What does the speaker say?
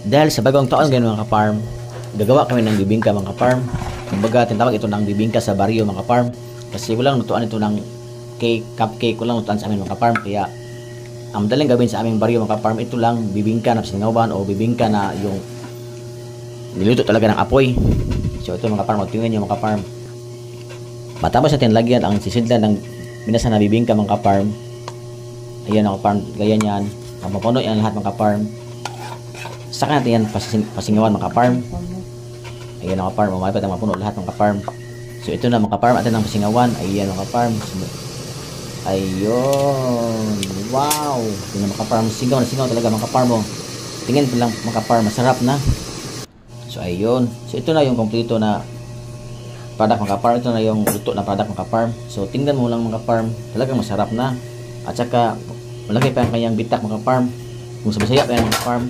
Dahil sa bagong taon ganyan mga ka-farm, gagawa kami ng bibingka mga ka-farm. Kumbaga tinatawag ito ng bibingka sa baryo mga ka-farm. Kasi walang lutuan ito ng cake, cupcake, walang lutuan sa amin mga ka-farm. Kaya ang madaling gawin sa aming baryo mga ka-farm, ito lang bibingka na singawan o bibingka na yung niluto talaga ng apoy. So ito mga ka-farm, tingnan nyo mga ka-farm. Matapos natin lagyan ang sisidlan ng minasa na bibingka mga ka-farm. Ayan mga ka-farm, ganyan yan. Mapupuno yan lahat mga ka-farm. Saka natin yan pasingawan mga ka-farm. Ayan mga ka-farm, mamalipat ang mapuno lahat mga ka-farm. So ito na mga ka-farm, atin ang pasingawan. Ayan mga ka-farm. Ayun, wow. Tingnan mga ka-farm, singaw na singaw talaga mga ka-farm. Tingnan po lang mga ka-farm, masarap na. So ayun, so ito na yung kompleto na product mga ka-farm. Ito na yung luto na product mga ka-farm. So tingnan mo lang mga ka-farm, talagang masarap na. At saka malaki pa yung kanyang bitak mga ka-farm. Kung sa Bisaya pa yan mga ka-farm,